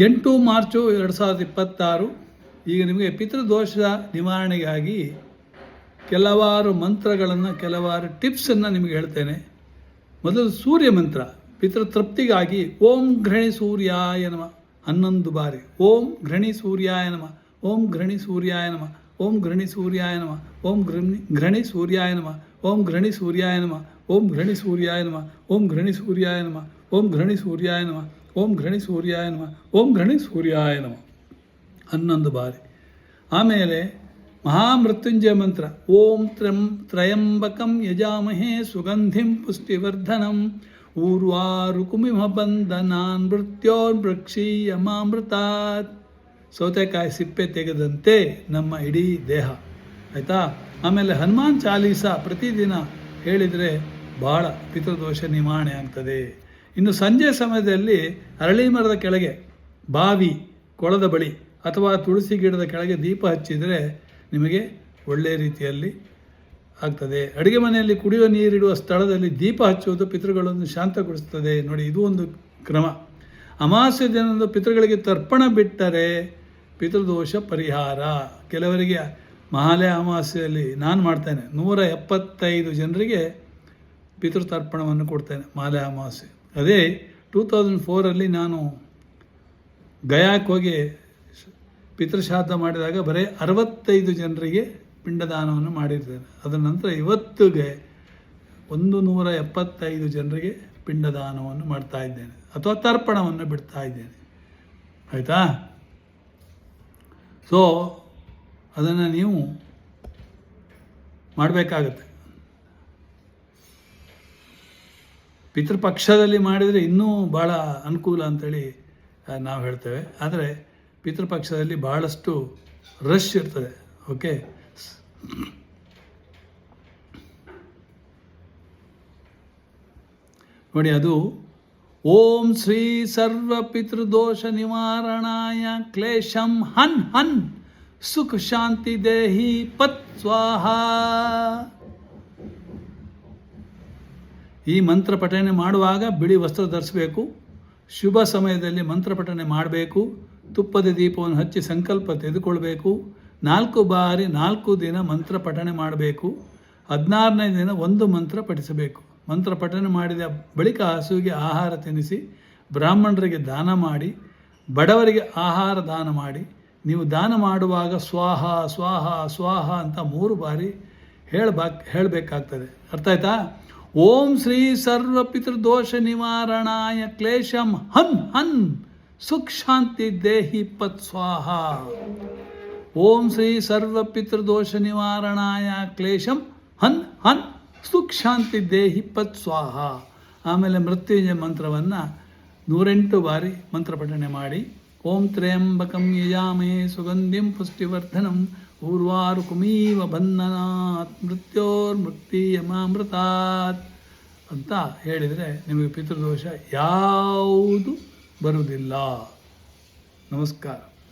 8 March 2026. ಈಗ ನಿಮಗೆ ಪಿತೃದೋಷದ ನಿವಾರಣೆಗಾಗಿ ಕೆಲವಾರು ಮಂತ್ರಗಳನ್ನು, ಕೆಲವಾರು ಟಿಪ್ಸನ್ನು ನಿಮಗೆ ಹೇಳ್ತೇನೆ. ಮೊದಲು ಸೂರ್ಯ ಮಂತ್ರ. ಪಿತೃತೃಪ್ತಿಗಾಗಿ ಓಂ ಘೃಣಿ ಸೂರ್ಯಾಯ ನಮಃ 11 ಬಾರಿ. ಓಂ ಘೃಣಿ ಸೂರ್ಯಾಯ ನಮಃ, ಓಂ ಘೃಣಿ ಸೂರ್ಯಾಯ ನಮಃ, ಓಂ ಘೃಣಿ ಸೂರ್ಯಾಯ ನಮಃ, ಓಂ ಘೃಣಿ ಸೂರ್ಯಾಯ ನಮಃ, ಓಂ ಘೃಣಿ ಸೂರ್ಯಾಯ ನಮಃ, ಓಂ ಘೃಣಿ ಸೂರ್ಯಾಯ ನಮಃ, ಓಂ ಘೃಣಿ ಸೂರ್ಯಾಯ ನಮಃ, ಓಂ ಘೃಣಿ ಸೂರ್ಯಾಯ ನಮಃ, ಓಂ ಘೃಣಿ ಸೂರ್ಯಾಯ ನಮಃ, ಓಂ ಘೃಣಿ ಸೂರ್ಯಾಯ ನಮಃ 11 ಬಾರಿ. ಆಮೇಲೆ ಮಹಾಮೃತ್ಯುಂಜಯ ಮಂತ್ರ. ಓಂ ತ್ರಯಂಬಕಂ ಯಜಾಮಹೇ ಸುಗಂಧಿಂ ಪುಷ್ಟಿವರ್ಧನಂ ಊರ್ವಾರುಕುಮಿಮ ಬಂಧನಾನ್ ಮೃತ್ಯೋರ್ವೃಕ್ಷೀಯಮಾಮೃತಾತ್. ಸೌತೆಕಾಯಿ ಸಿಪ್ಪೆ ತೆಗೆದಂತೆ ನಮ್ಮ ಇಡೀ ದೇಹ. ಆಯಿತಾ? ಆಮೇಲೆ ಹನುಮಾನ್ ಚಾಲೀಸ ಪ್ರತಿದಿನ ಹೇಳಿದರೆ ಭಾಳ ಪಿತೃದೋಷ ನಿವಾರಣೆ ಆಗ್ತದೆ. ಇನ್ನು ಸಂಜೆ ಸಮಯದಲ್ಲಿ ಅರಳಿ ಮರದ ಕೆಳಗೆ, ಬಾವಿ, ಕೊಳದ ಬಳಿ ಅಥವಾ ತುಳಸಿ ಗಿಡದ ಕೆಳಗೆ ದೀಪ ಹಚ್ಚಿದರೆ ನಿಮಗೆ ಒಳ್ಳೆಯ ರೀತಿಯಲ್ಲಿ ಆಗ್ತದೆ. ಅಡುಗೆ ಮನೆಯಲ್ಲಿ ಕುಡಿಯುವ ನೀರಿಡುವ ಸ್ಥಳದಲ್ಲಿ ದೀಪ ಹಚ್ಚುವುದು ಪಿತೃಗಳನ್ನು ಶಾಂತಗೊಳಿಸ್ತದೆ. ನೋಡಿ, ಇದು ಒಂದು ಕ್ರಮ. ಅಮಾವಾಸ್ಯೆ ದಿನದಂದು ಪಿತೃಗಳಿಗೆ ತರ್ಪಣ ಬಿಟ್ಟರೆ ಪಿತೃದೋಷ ಪರಿಹಾರ. ಕೆಲವರಿಗೆ ಮಹಾಲಯ ಅಮಾವಾಸ್ಯೆಯಲ್ಲಿ ನಾನು ಮಾಡ್ತೇನೆ. 175 ಜನರಿಗೆ ಪಿತೃತರ್ಪಣವನ್ನು ಕೊಡ್ತೇನೆ ಮಹಾಲಯ ಅಮಾವಾಸ್ಯೆ. ಅದೇ 2004 ನಾನು ಗಯಾಕ್ಕೆ ಹೋಗಿ ಪಿತೃಶ್ರಾದ್ದ ಮಾಡಿದಾಗ ಬರೀ 65 ಜನರಿಗೆ ಪಿಂಡದಾನವನ್ನು ಮಾಡಿರ್ತೇನೆ. ಅದರ ನಂತರ ಇವತ್ತಿಗೆ 175 ಜನರಿಗೆ ಪಿಂಡದಾನವನ್ನು ಮಾಡ್ತಾ ಇದ್ದೇನೆ ಅಥವಾ ತರ್ಪಣವನ್ನು ಬಿಡ್ತಾ ಇದ್ದೇನೆ. ಆಯಿತಾ? ಸೊ ಅದನ್ನು ನೀವು ಮಾಡಬೇಕಾಗತ್ತೆ. ಪಿತೃಪಕ್ಷದಲ್ಲಿ ಮಾಡಿದರೆ ಇನ್ನೂ ಭಾಳ ಅನುಕೂಲ ಅಂಥೇಳಿ ನಾವು ಹೇಳ್ತೇವೆ. ಆದರೆ ಪಿತೃಪಕ್ಷದಲ್ಲಿ ಭಾಳಷ್ಟು ರಶ್ ಇರ್ತದೆ. ಓಕೆ, ನೋಡಿ, ಅದು ಓಂ ಶ್ರೀ ಸರ್ವ ಪಿತೃದೋಷ ನಿವಾರಣಾಯ ಕ್ಲೇಶಂ ಹನ್ ಹನ್ ಸುಖ ಶಾಂತಿ ದೇಹಿ ಪತ್ ಸ್ವಾಹ. ಈ ಮಂತ್ರ ಪಠನೆ ಮಾಡುವಾಗ ಬಿಳಿ ವಸ್ತ್ರ ಧರಿಸಬೇಕು. ಶುಭ ಸಮಯದಲ್ಲಿ ಮಂತ್ರ ಪಠನೆ ಮಾಡಬೇಕು. ತುಪ್ಪದ ದೀಪವನ್ನು ಹಚ್ಚಿ ಸಂಕಲ್ಪ ತೆಗೆದುಕೊಳ್ಬೇಕು. 4 ಬಾರಿ 4 ದಿನ ಮಂತ್ರ ಪಠನೆ ಮಾಡಬೇಕು. 16ನೇ ದಿನ 1 ಮಂತ್ರ ಪಠಿಸಬೇಕು. ಮಂತ್ರ ಪಠನೆ ಮಾಡಿದ ಬಳಿಕ ಹಸುವಿಗೆ ಆಹಾರ ತಿನ್ನಿಸಿ, ಬ್ರಾಹ್ಮಣರಿಗೆ ದಾನ ಮಾಡಿ, ಬಡವರಿಗೆ ಆಹಾರ ದಾನ ಮಾಡಿ. ನೀವು ದಾನ ಮಾಡುವಾಗ ಸ್ವಾಹ ಸ್ವಾಹ ಸ್ವಾಹ ಅಂತ 3 ಬಾರಿ ಹೇಳಬೇಕಾಗ್ತದೆ. ಅರ್ಥ ಆಯ್ತಾ? ಓಂ ಶ್ರೀ ಸರ್ವ ಪಿತೃದೋಷ ನಿವಾರಣಾಯ ಕ್ಲೇಶಂ ಹನ್ ಹನ್ ಸುಖ ಶಾಂತಿ ದೇಹಿ ಪತ್ ಸ್ವಾಹ. ಓಂ ಶ್ರೀ ಸರ್ವ ಪಿತೃದೋಷ ನಿವಾರಣಾಯ ಕ್ಲೇಶಂ ಹನ್ ಹನ್ ಸುಖ ಶಾಂತಿ ದೇಹಿ ಪತ್ ಸ್ವಾಹ. ಆಮೇಲೆ ಮೃತ್ಯುಂಜಯ ಮಂತ್ರವನ್ನು 108 ಬಾರಿ ಮಂತ್ರ ಪಠನೆ ಮಾಡಿ. ಓಂ ತ್ರಯಂಬಕಂ ಯಜಾಮಹೇ ಸುಗಂಧಿಂ ಪುಷ್ಟಿವರ್ಧನಂ ಊರ್ವಾರುಕುಮೀವ ಬಂಧನಾತ್ ಮೃತ್ಯೋರ್ಮೃತ್ಯಮಾಮೃತಾತ್ ಅಂತ ಹೇಳಿದರೆ ನಿಮಗೆ ಪಿತೃದೋಷ ಯಾವುದು ಬರುವುದಿಲ್ಲ. ನಮಸ್ಕಾರ.